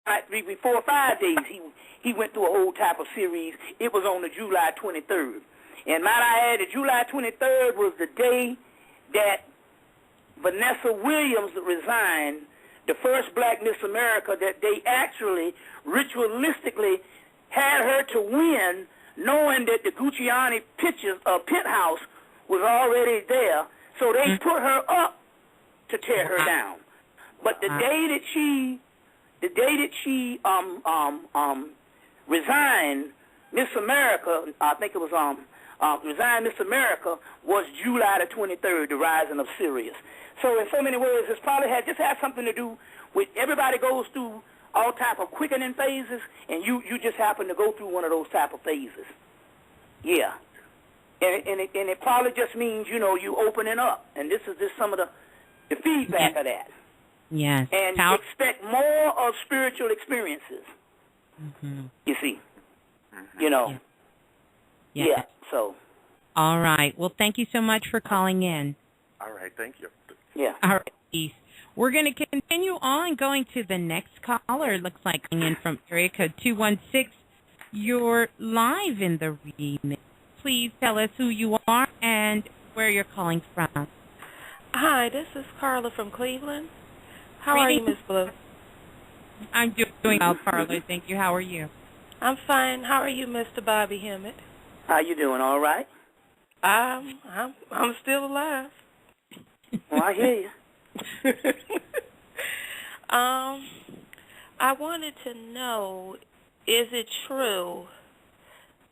4 or 5 days, he went through a whole type of series. It was on the July 23rd. And might I add, the July 23rd was the day that Vanessa Williams resigned, the first black Miss America, that they actually ritualistically had her to win, knowing that the Guccione penthouse was already there. So they put her up to tear her down. But the day that she resigned Miss America, I think it was resigned Miss America, was July the 23rd, the rising of Sirius. So in so many words, this probably had something to do with everybody goes through all type of quickening phases, and you just happen to go through one of those type of phases. Yeah. And it probably just means, you opening up. And this is just some of the feedback of that. Yes. And expect more of spiritual experiences. You see. Yeah, so. All right. Well, thank you so much for calling in. All right, thank you. Yeah. All right, peace. We're going to continue on going to the next caller. It looks like coming in from area code 216. You're live in the remix. Please tell us who you are and where you're calling from. Hi, this is Carla from Cleveland. How are you, Miss Blue? I'm doing well, Carla. Thank you. How are you? I'm fine. How are you, Mr. Bobby Hemmitt? How you doing? All right? I'm still alive. Well, I hear you. I wanted to know, is it true?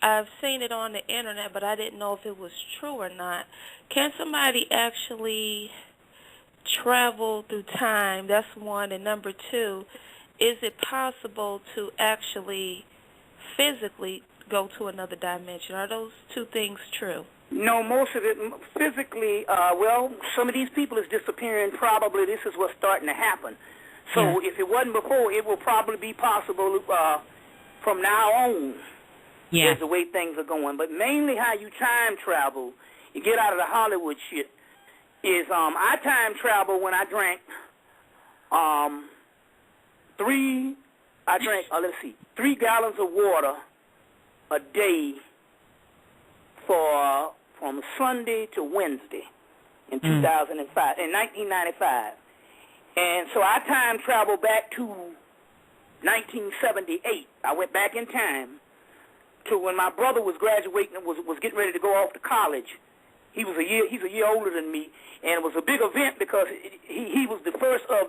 I've seen it on the internet, but I didn't know if it was true or not. Can somebody actually travel through time? That's one. And number two, is it possible to actually physically go to another dimension? Are those two things true? No, most of it physically, some of these people is disappearing. Probably this is what's starting to happen. So if it wasn't before, it will probably be possible from now on. Is the way things are going. But mainly how you time travel, you get out of the Hollywood shit, is I time travel when I drank 3 gallons of water a day from Sunday to Wednesday in 2005, in 1995. And so I time traveled back to 1978. I went back in time to when my brother was graduating and was getting ready to go off to college. He's a year older than me, and it was a big event because he was the first of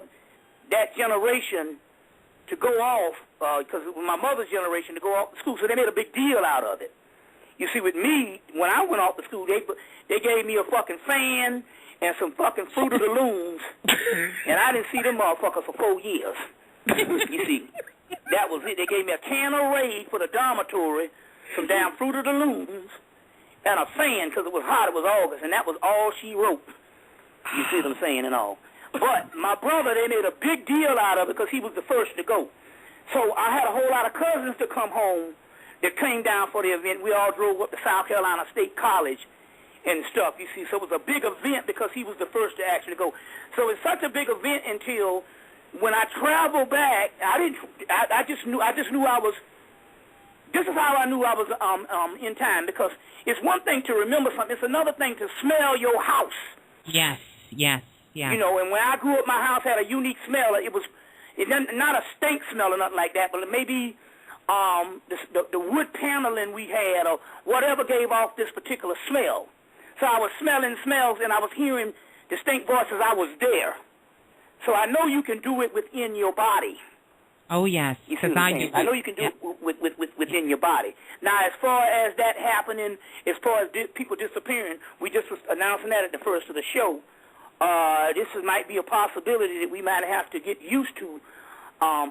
that generation to go off, because it was my mother's generation to go off to school, so they made a big deal out of it. You see, with me, when I went off to school, they gave me a fucking fan and some fucking Fruit of the Looms, and I didn't see them motherfuckers for 4 years. You see, that was it. They gave me a can of Raid for the dormitory, some damn Fruit of the Looms, and a fan because it was hot. It was August, and that was all she wrote. You see what I'm saying and all. But my brother, they made a big deal out of it because he was the first to go. So I had a whole lot of cousins to come home that came down for the event. We all drove up to South Carolina State College and stuff, you see. So it was a big event because he was the first to actually go. So it's such a big event until when I traveled back, I just knew I was, this is how I knew I was in time, because it's one thing to remember something. It's another thing to smell your house. Yes. You know, and when I grew up, my house had a unique smell. It was not a stink smell or nothing like that, but maybe the wood paneling we had or whatever gave off this particular smell. So I was smelling smells and I was hearing distinct voices. I was there. So I know you can do it within your body. Oh, yes. You see what I'm saying? I know you can do it within your body. Now, as far as that happening, as far as people disappearing, we just was announcing that at the first of the show. This might be a possibility that we might have to get used to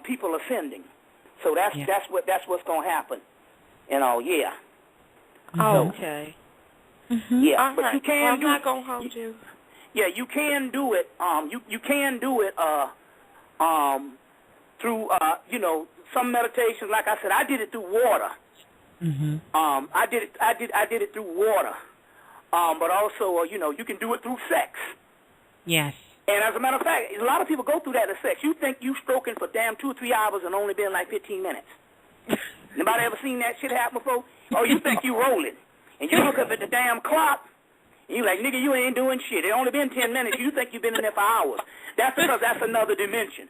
people ascending. So that's what's going to happen. You know, yeah. Oh, okay. Yeah, all but right. you can I'm not going to hold you. Yeah, you can do it. You can do it through some meditations. Like I said, I did it through water. I did it through water. But also, you can do it through sex. Yes. And as a matter of fact, a lot of people go through that in sex. You think you stroking for damn 2 or 3 hours and only been like 15 minutes. Nobody ever seen that shit happen before? Oh, you think you rolling. And you look up at the damn clock, and you like, nigga, you ain't doing shit. It only been 10 minutes. You think you've been in there for hours. That's because that's another dimension.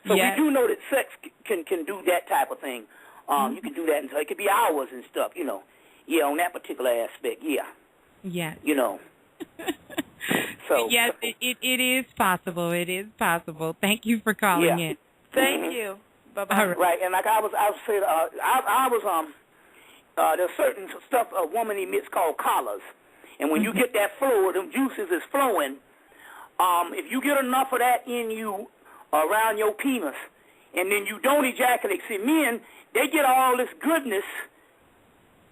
So we do know that sex can do that type of thing. You can do that, and so it could be hours and stuff, you know. Yeah, on that particular aspect, yeah. Yeah. You know. So yes, it is possible. It is possible. Thank you for calling in. Thank you. Bye-bye. Right, and like I was saying, there's certain stuff a woman emits called collars, and when you get that flow, them juices is flowing. If you get enough of that in you around your penis, and then you don't ejaculate. See, men, they get all this goodness.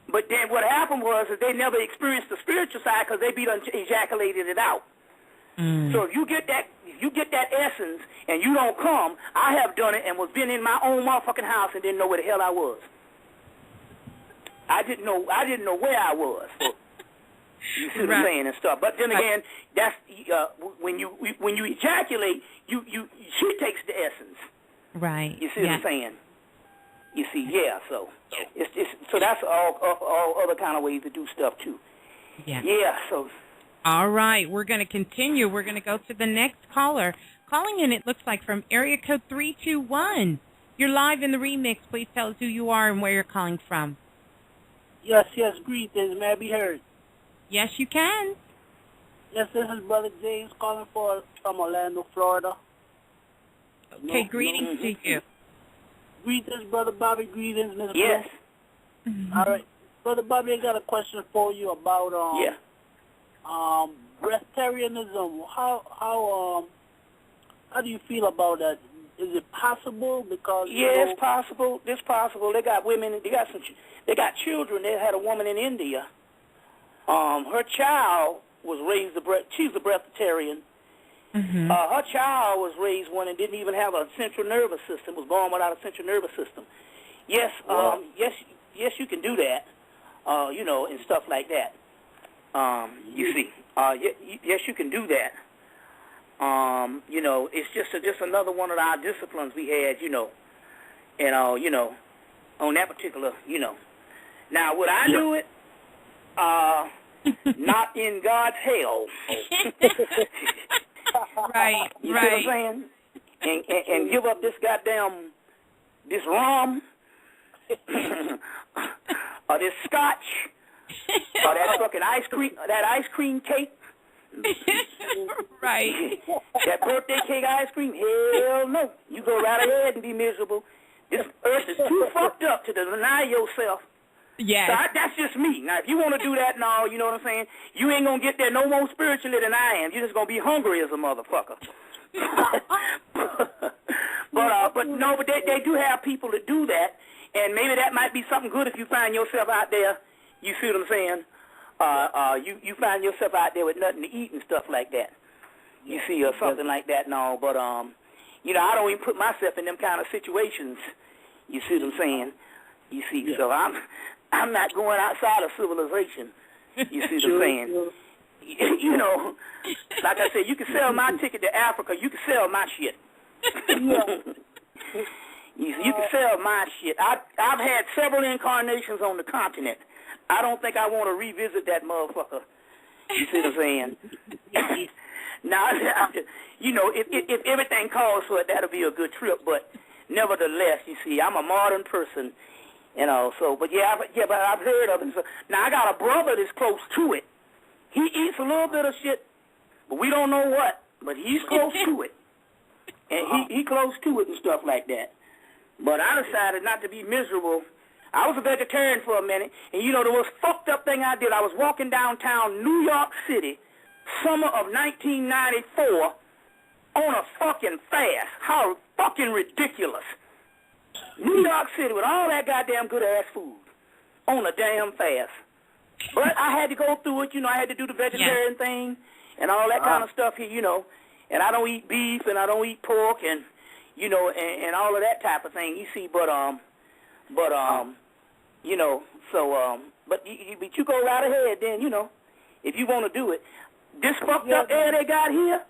But then what happened was that they never experienced the spiritual side because they ejaculated it out. So if you get that essence and you don't come, I have done it and was been in my own motherfucking house and didn't know where the hell I was. I didn't know where I was. You see what I'm saying and stuff. But then again, that's when you ejaculate, she takes the essence. Right. You see what I'm saying? You see, so so that's all other kind of ways to do stuff too. Yeah. So. All right, we're going to continue. We're going to go to the next caller. Calling in, it looks like from area code 321. You're live in the remix. Please tell us who you are and where you're calling from. Yes, greetings. May I be heard? Yes, you can. Yes, this is Brother James calling from Orlando, Florida. Okay, greetings to you. Greetings, Brother Bobby. Greetings, Ms. Yes. All right. Brother Bobby, I got a question for you about breatharianism. How do you feel about that? Is it possible? Because it's possible. It's possible. They got women. They got children. They had a woman in India. Her child was raised she's a breatharian. Her child was raised one and didn't even have a central nervous system. Was born without a central nervous system. Yes, yes, you can do that. You know, and stuff like that. You see, yes, you can do that. You know, it's just another one of our disciplines we had. You know, and you know, on that particular, you know. Now, would I do it? Not in God's hell. Right. You see what I'm saying? And give up this rum, or this scotch, or that fucking ice cream cake. Right. That birthday cake ice cream? Hell no. You go right ahead and be miserable. This earth is too fucked up to deny yourself. Yes. So that's just me. Now, if you want to do that and all, you know what I'm saying, you ain't going to get there no more spiritually than I am. You're just going to be hungry as a motherfucker. But they do have people that do that, and maybe that might be something good if you find yourself out there, you see what I'm saying, you find yourself out there with nothing to eat and stuff like that. You see, or something like that and all. But, you know, I don't even put myself in them kind of situations. You see what I'm saying? You see, so I'm not going outside of civilization. You see what I'm saying? You know, like I said, you can sell my ticket to Africa. You can sell my shit. You can sell my shit. I've had several incarnations on the continent. I don't think I want to revisit that motherfucker. You see what I'm saying? Now, you know, if everything calls for it, that'll be a good trip. But nevertheless, you see, I'm a modern person. You know, so, but I've heard of it. So, now, I got a brother that's close to it. He eats a little bit of shit, but we don't know what. But he's close to it. And he close to it and stuff like that. But I decided not to be miserable. I was a vegetarian for a minute, and you know, the most fucked up thing I did, I was walking downtown New York City, summer of 1994, on a fucking fast. How fucking ridiculous. New York City with all that goddamn good-ass food on a damn fast. But I had to go through it, you know, I had to do the vegetarian thing and all that kind of stuff here, you know. And I don't eat beef and I don't eat pork and, you know, and all of that type of thing, you see. But you know, so, but you go right ahead then, you know, if you want to do it. This fucked up air they got here,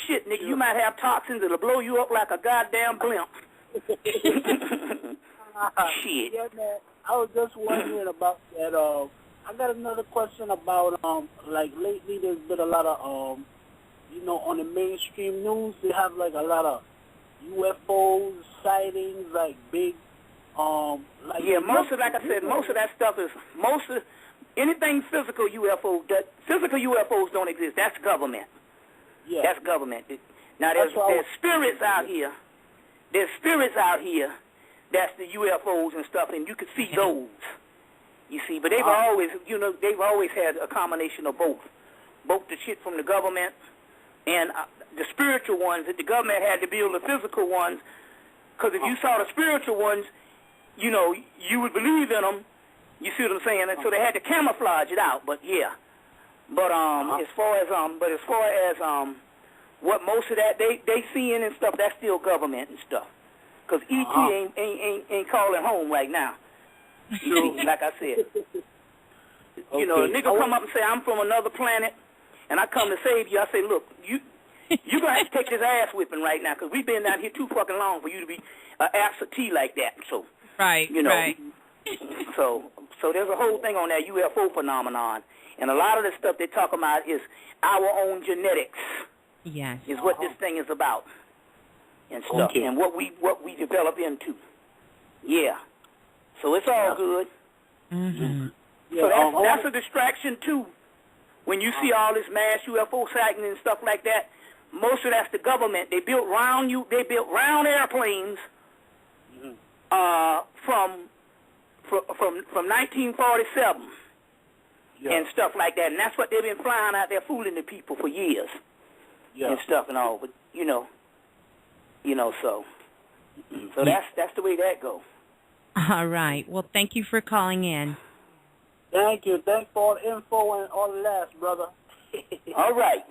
Shit, nigga, you might have toxins that'll blow you up like a goddamn blimp. Shit. Yeah, man. I was just wondering about that. I got another question about like lately there's been a lot of you know, on the mainstream news they have like a lot of UFOs sightings, like big like yeah, most of like I said, most of that stuff is anything physical physical UFOs don't exist. That's government. Yeah. That's government. Now there's spirits out here. There's spirits out here. That's the UFOs and stuff, and you can see those. You see, but they've always had a combination of both the shit from the government and the spiritual ones that the government had to build the physical ones. Because if you saw the spiritual ones, you know, you would believe in them. You see what I'm saying? And so they had to camouflage it out. But yeah, but as far as what most of that they seeing and stuff, that's still government and stuff. Because ET ain't calling home right now. You know, like I said. You know, a nigga come up and say, I'm from another planet, and I come to save you. I say, look, you're going to have to take this ass whipping right now, because we've been down here too fucking long for you to be an absentee like that. So, right, you know, right. So there's a whole thing on that UFO phenomenon, and a lot of the stuff they talk about is our own genetics. Yes. Is what this thing is about and stuff, and what we develop into. Yeah. So it's all good. Mm-hmm. So that's a distraction too. When you see all this mass UFO sighting and stuff like that, most of that's the government. They built round airplanes from 1947 and stuff like that, and that's what they've been flying out there fooling the people for years and stuff and all. But you know, so that's the way that goes. All right. Well, thank you for calling in. Thank you. Thanks for all the info and all the laughs, brother. All right.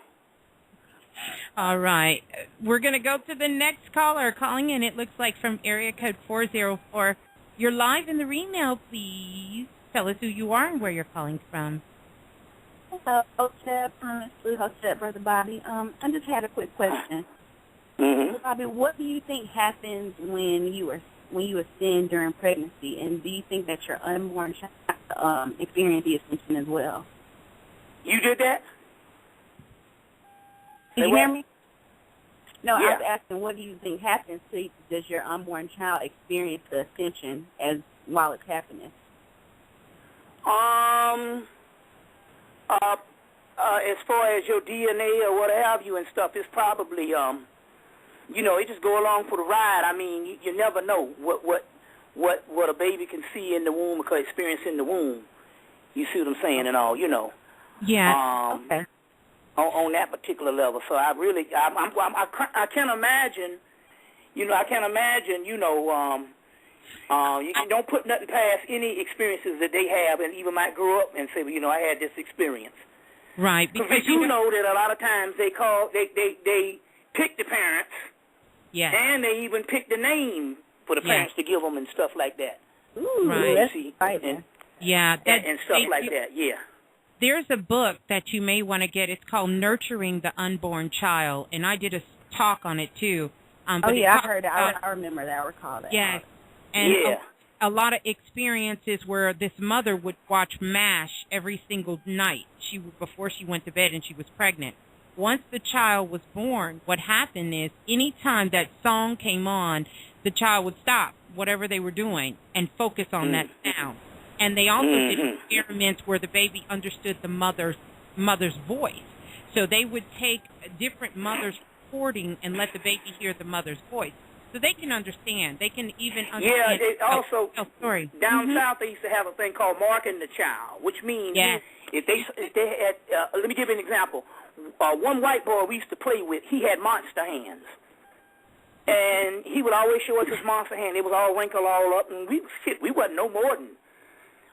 All right. We're going to go to the next caller calling in. It looks like from area code 404. You're live in the email, please. Tell us who you are and where you're calling from. Hello, Hotep, Hotep, Brother Bobby. I just had a quick question. Mm-hmm. Bobby, what do you think happens when you ascend during pregnancy, and do you think that your unborn child experienced the ascension as well? You did that? Did you hear me? No, yeah. I was asking, what do you think happens to does your unborn child experience the ascension while it's happening? As far as your DNA or what have you and stuff, it's probably you know, it just go along for the ride. I mean, you never know what a baby can see in the womb or experience in the womb. You see what I'm saying and all, you know. Yeah. Okay. On that particular level. So I can't imagine, you know, you don't put nothing past any experiences that they have and even might grow up and say, well, you know, I had this experience. Right. Because you know that a lot of times they pick the parents. Yeah. And they even pick the name for the parents to give them and stuff like that. Ooh, right. That's see, right. And stuff like that, yeah. There's a book that you may want to get. It's called Nurturing the Unborn Child, and I did a talk on it, too. I heard it. I remember that. I recall that. Yes. And a lot of experiences where this mother would watch MASH every single night before she went to bed and she was pregnant. Once the child was born, what happened is any time that song came on, the child would stop whatever they were doing and focus on that sound. And they also did experiments where the baby understood the mother's voice. So they would take different mothers' recording and let the baby hear the mother's voice. So they can understand. They can even understand. Yeah, they also, down south they used to have a thing called marking the child, which means if they had, let me give you an example. One white boy we used to play with, he had monster hands. And he would always show us his monster hand. It was all wrinkled all up, and we wasn't no more than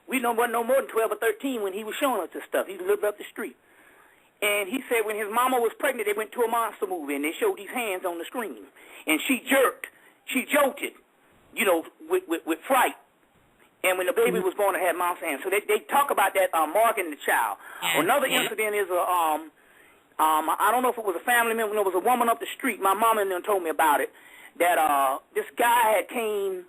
12 or 13 when he was showing us this stuff. He lived up the street. And he said when his mama was pregnant, they went to a monster movie, and they showed these hands on the screen. And she jolted, you know, with fright. And when the baby was born, it had monster hands. So they talk about that marking the child. Another incident is I don't know if it was a family member. It was a woman up the street. My mama and them told me about it. That this guy had came